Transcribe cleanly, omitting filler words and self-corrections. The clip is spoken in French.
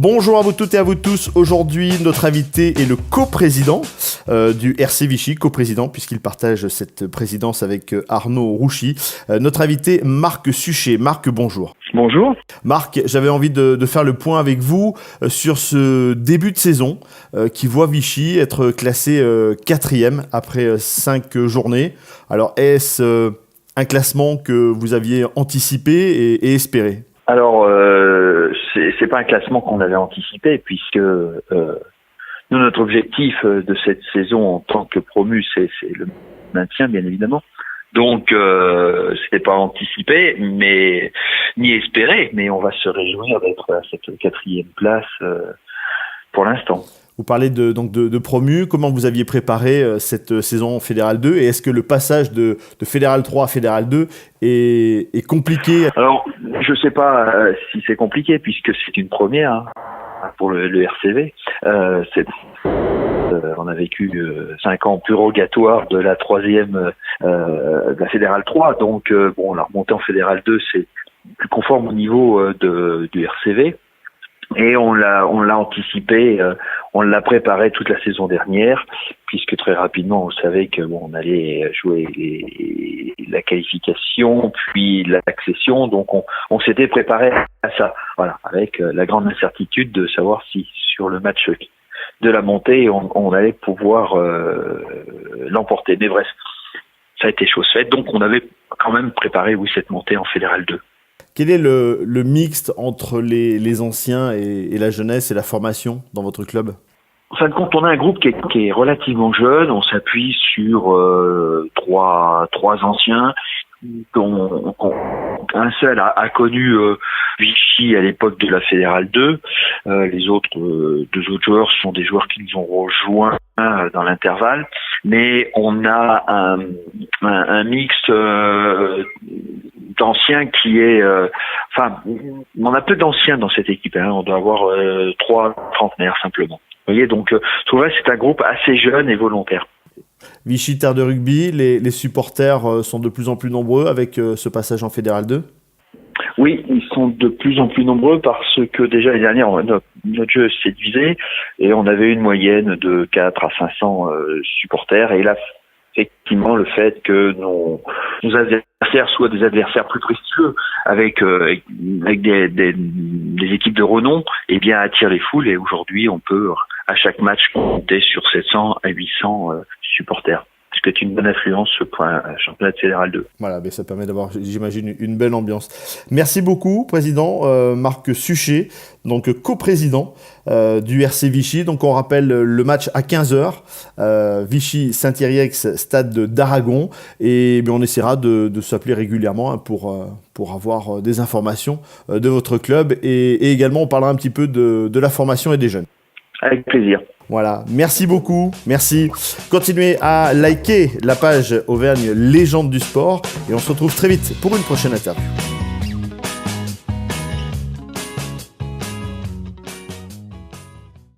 Bonjour à vous toutes et à vous tous. Aujourd'hui, notre invité est le coprésident du RC Vichy, coprésident puisqu'il partage cette présidence avec Arnaud Rouchy. Notre invité, Marc Suchet. Marc, bonjour. Bonjour. Marc, j'avais envie de faire le point avec vous sur ce début de saison qui voit Vichy être classé 4e après 5 journées. Alors, est-ce un classement que vous aviez anticipé et espéré ? Alors, c'est pas un classement qu'on avait anticipé puisque nous, notre objectif de cette saison en tant que promu, c'est le maintien, bien évidemment. Donc, c'était pas anticipé, mais ni espéré, mais on va se réjouir d'être à cette 4e place pour l'instant. Vous parlez de promu. Comment vous aviez préparé cette saison Fédéral 2 et est-ce que le passage de Fédéral 3 à Fédéral 2 est compliqué ? Alors, je sais pas si c'est compliqué puisque c'est une première pour le RCV. On a vécu 5 ans purgatoires de la 3e de la Fédéral 3. Donc, la remontée en Fédéral 2, c'est plus conforme au niveau du RCV. Et on l'a anticipé, on l'a préparé toute la saison dernière, puisque très rapidement on savait que on allait jouer la qualification, puis l'accession, donc on s'était préparé à ça. Voilà, avec la grande incertitude de savoir si sur le match de la montée on allait pouvoir l'emporter. Mais bref, ça a été chose faite, donc on avait quand même préparé cette montée en Fédéral 2. Quel est le mixte entre les anciens et la jeunesse et la formation dans votre club ? En fin de compte, on a un groupe qui est relativement jeune. On s'appuie sur trois anciens, dont un seul a connu Vichy à l'époque de la Fédérale 2. Les autres deux autres joueurs sont des joueurs qui nous ont rejoints dans l'intervalle. Mais on a un mixte d'anciens qui est... on a peu d'anciens dans cette équipe. On doit avoir 3 trentenaires simplement. Vous voyez, donc tout le reste, c'est un groupe assez jeune et volontaire. Vichy Terre de Rugby, les supporters sont de plus en plus nombreux avec ce passage en Fédéral 2 ? Oui, ils sont de plus en plus nombreux parce que déjà l'année dernière, notre jeu séduisait et on avait une moyenne de 4 à 500 supporters. Et là, effectivement, le fait que nos adversaires soient des adversaires plus prestigieux avec des équipes de renom, attire les foules. Et aujourd'hui, on peut à chaque match compter sur 700 à 800 supporters. Ce qui est une bonne influence pour un championnat de Fédéral 2. Voilà, mais ça permet d'avoir, j'imagine, une belle ambiance. Merci beaucoup, président Marc Suchet, donc coprésident du RC Vichy. Donc on rappelle le match à 15h, Vichy Saint-Yrieix, stade d'Aragon. Et on essaiera de s'appeler régulièrement pour avoir des informations de votre club. Et également, on parlera un petit peu de la formation et des jeunes. Avec plaisir. Voilà, merci beaucoup, merci. Continuez à liker la page Auvergne Légende du Sport et on se retrouve très vite pour une prochaine interview.